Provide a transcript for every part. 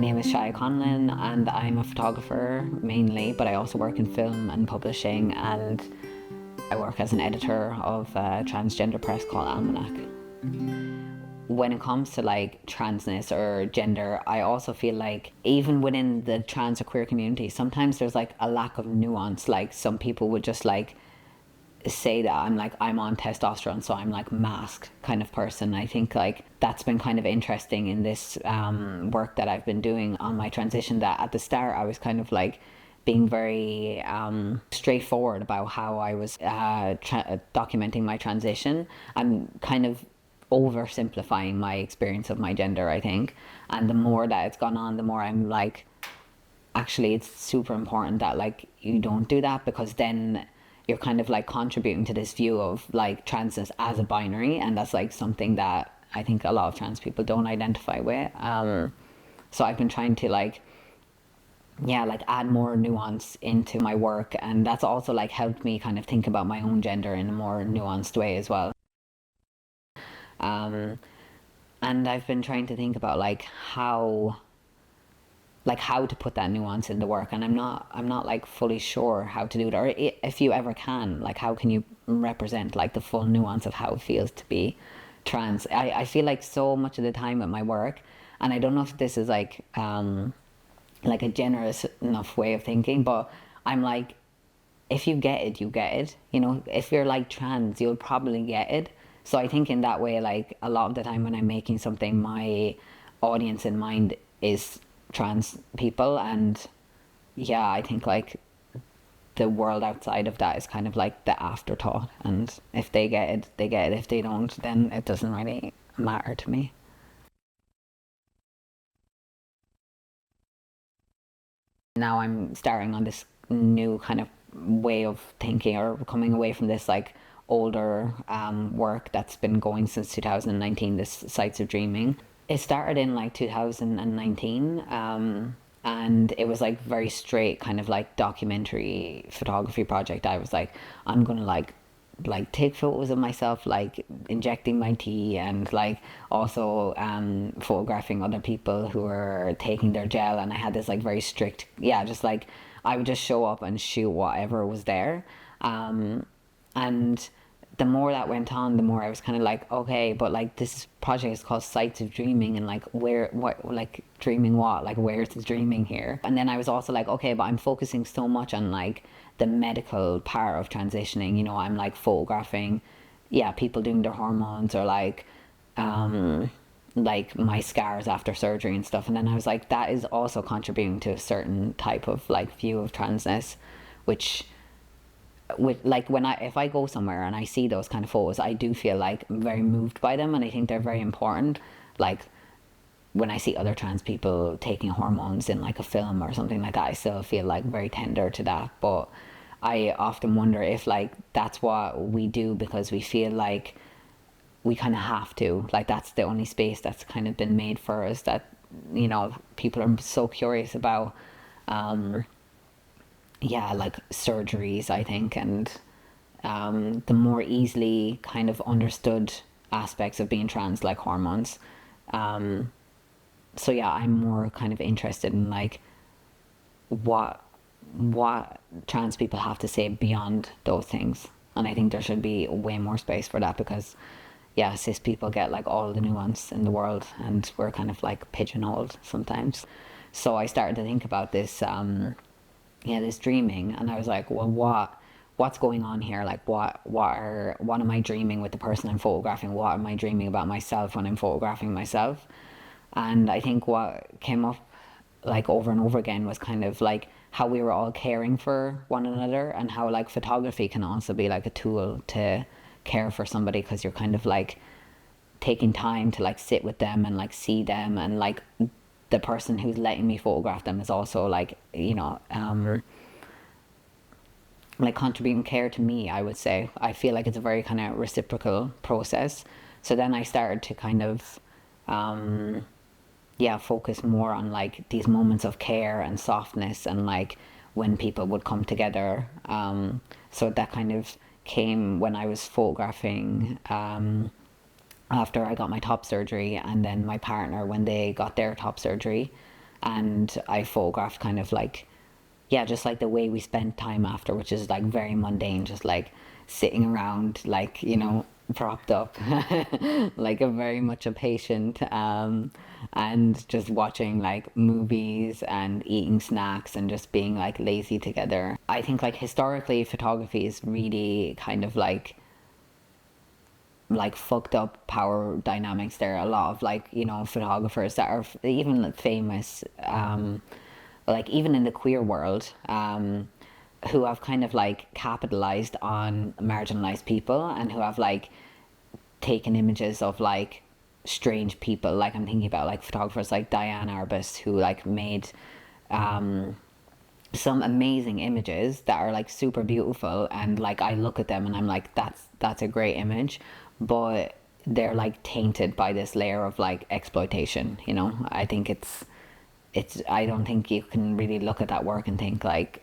name is Shia Conlon and I'm a photographer mainly, but I also work in film and publishing, and I work as an editor of a transgender press called Almanac. When it comes to like transness or gender, I also feel like even within the trans or queer community, sometimes there's like a lack of nuance. Like some people would just like say that I'm on testosterone, so I'm like masked kind of person. I think like that's been kind of interesting in this work that I've been doing on my transition, that at the start I was kind of like being very straightforward about how I was documenting my transition. I'm kind of oversimplifying my experience of my gender, I think. And the more that it's gone on, the more I'm like, actually it's super important that like you don't do that, because then you're kind of like contributing to this view of like transness as a binary, and that's like something that I think a lot of trans people don't identify with. So I've been trying to like add more nuance into my work, and that's also like helped me kind of think about my own gender in a more nuanced way as well. um, and I've been trying to think about how to put that nuance in the work, and I'm not like fully sure how to do it, or if you ever can, like how can you represent like the full nuance of how it feels to be trans. I feel like so much of the time at my work, and I don't know if this is like a generous enough way of thinking, but I'm like, if you get it, you get it. You know, if you're like trans, you'll probably get it. So I think in that way, like a lot of the time when I'm making something, my audience in mind is trans people. And yeah, I think like the world outside of that is kind of like the afterthought. And if they get it, they get it. If they don't, then it doesn't really matter to me. Now I'm starting on this new kind of way of thinking, or coming away from this like older work that's been going since 2019, this Sites of Dreaming. It started in like 2019, and it was like very straight kind of like documentary photography project. I was like, I'm gonna like take photos of myself like injecting my tea, and like also photographing other people who were taking their gel. And I had this like very strict, just like I would just show up and shoot whatever was there. And the more that went on, the more I was kind of like, okay, but like this project is called Sites of Dreaming, and like what, like dreaming what, like where's the dreaming here? And then I was also like, okay, but I'm focusing so much on like the medical part of transitioning. You know, I'm like photographing, people doing their hormones, or like my scars after surgery and stuff. And then I was like, that is also contributing to a certain type of like view of transness, which with like when I if I go somewhere and I see those kind of photos, I do feel like very moved by them, and I think they're very important. Like when I see other trans people taking hormones in like a film or something like that, I still feel like very tender to that. But I often wonder if like that's what we do because we feel like we kind of have to, like that's the only space that's kind of been made for us, that people are so curious about like surgeries, I think. And the more easily kind of understood aspects of being trans, like hormones. So yeah, I'm more kind of interested in like what trans people have to say beyond those things. And I think there should be way more space for that, because cis people get like all the nuance in the world, and we're kind of like pigeonholed sometimes. So I started to think about this this dreaming, and I was like, well, what's going on here? Like what am I dreaming with the person I'm photographing? What am I dreaming about myself when I'm photographing myself? And I think what came up like over and over again was kind of like how we were all caring for one another, and how like photography can also be like a tool to care for somebody, because you're kind of like taking time to like sit with them and like see them, and like the person who's letting me photograph them is also like like contributing care to me, I would say. I feel like it's a very kind of reciprocal process. So then I started to kind of focus more on like these moments of care and softness, and like when people would come together. So that kind of came when I was photographing after I got my top surgery, and then my partner when they got their top surgery. and I photographed kind of like, yeah, just like the way we spent time after, which is like very mundane, just like sitting around, like, propped up, like a very much a patient, and just watching like movies and eating snacks and just being like lazy together. I think like historically, photography is really kind of like fucked up power dynamics there. A lot of like, photographers that are even famous, like even in the queer world, who have kind of like capitalized on marginalized people and who have like taken images of like strange people. Like I'm thinking about like photographers like Diane Arbus, who like made some amazing images that are like super beautiful, and like I look at them and I'm like, that's a great image, but they're like tainted by this layer of like exploitation. I think it's I don't think you can really look at that work and think like,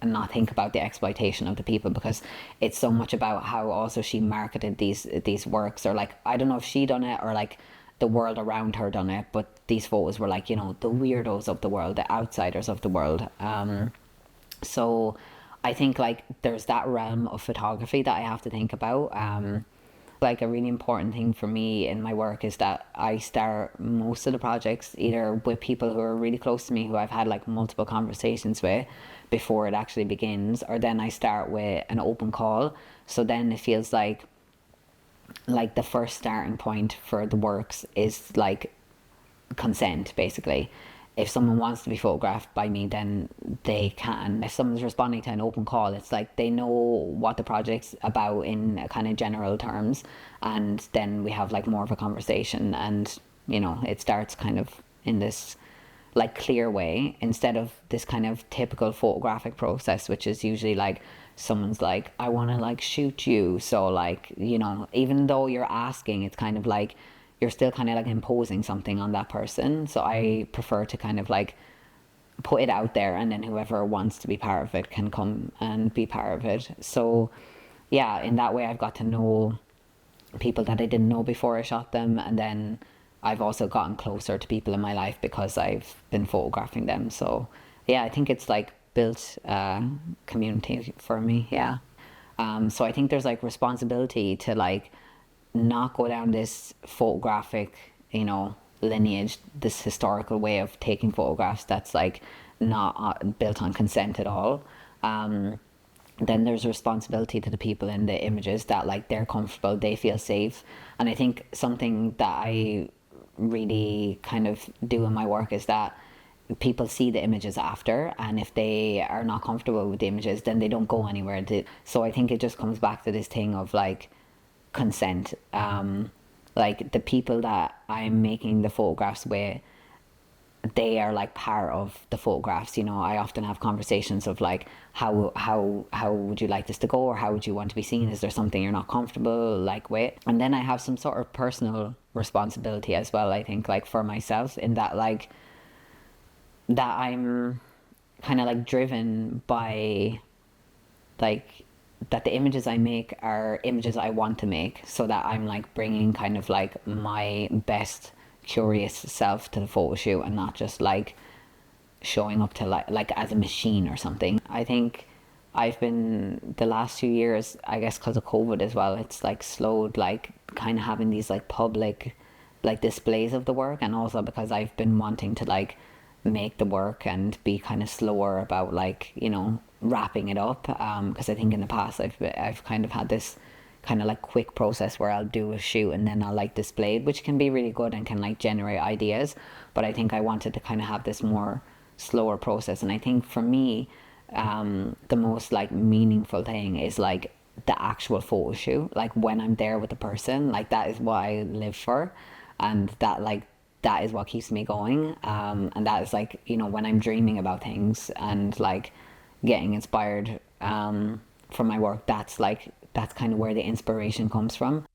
and not think about the exploitation of the people, because it's so much about how also she marketed these works, or like I don't know if she done it or like the world around her done it, but these photos were like, the weirdos of the world, the outsiders of the world. So I think like there's that realm of photography that I have to think about. Like a really important thing for me in my work is that I start most of the projects either with people who are really close to me, who I've had like multiple conversations with before it actually begins, or then I start with an open call. So then it feels like the first starting point for the works is like consent, basically. If someone wants to be photographed by me, then they can. If someone's responding to an open call, it's like they know what the project's about in kind of general terms, and then we have like more of a conversation, and it starts kind of in this like clear way, instead of this kind of typical photographic process, which is usually like someone's like, I want to like shoot you, so like, even though you're asking, it's kind of like you're still kind of like imposing something on that person. So I prefer to kind of like put it out there, and then whoever wants to be part of it can come and be part of it. So yeah, in that way I've got to know people that I didn't know before I shot them, and then I've also gotten closer to people in my life because I've been photographing them. So yeah, I think it's like built community for me. Yeah. So I think there's like responsibility to like not go down this photographic, lineage, this historical way of taking photographs that's like not built on consent at all. Then there's responsibility to the people in the images, that like they're comfortable, they feel safe. And I think something that I really kind of do in my work is that people see the images after, and if they are not comfortable with the images, then they don't go anywhere. So I think it just comes back to this thing of like consent. Like the people that I'm making the photographs with, they are like part of the photographs. I often have conversations of like, how would you like this to go, or how would you want to be seen? Is there something you're not comfortable like with? And then I have some sort of personal responsibility as well, I think, like for myself, in that like that I'm kind of like driven by like that the images I make are images I want to make, so that I'm like bringing kind of like my best curious self to the photo shoot, and not just like showing up to like as a machine or something. I think I've been, the last 2 years, I guess because of COVID as well, it's like slowed like kind of having these like public like displays of the work, and also because I've been wanting to like make the work and be kind of slower about like wrapping it up, because I think in the past I've kind of had this kind of like quick process where I'll do a shoot and then I'll like display it, which can be really good and can like generate ideas. But I think I wanted to kind of have this more slower process. And I think for me, the most like meaningful thing is like the actual photo shoot, like when I'm there with the person, like that is what I live for, and that is what keeps me going. And that is like, when I'm dreaming about things and like getting inspired from my work, that's kind of where the inspiration comes from.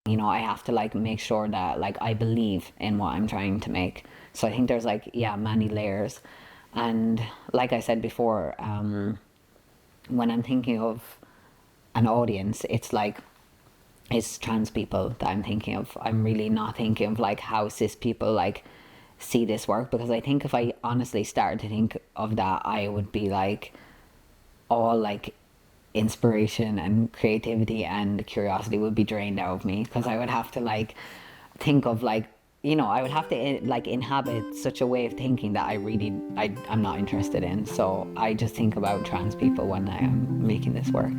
I have to like make sure that like I believe in what I'm trying to make. So I think there's like, yeah, many layers. And like I said before, when I'm thinking of an audience, it's like it's trans people that I'm thinking of. I'm really not thinking of like how cis people like see this work, because I think if I honestly started to think of that, I would be like all like inspiration and creativity and curiosity would be drained out of me, because I would have to like think of like, you know, I would have to like inhabit such a way of thinking that I'm not interested in. So I just think about trans people when I am making this work.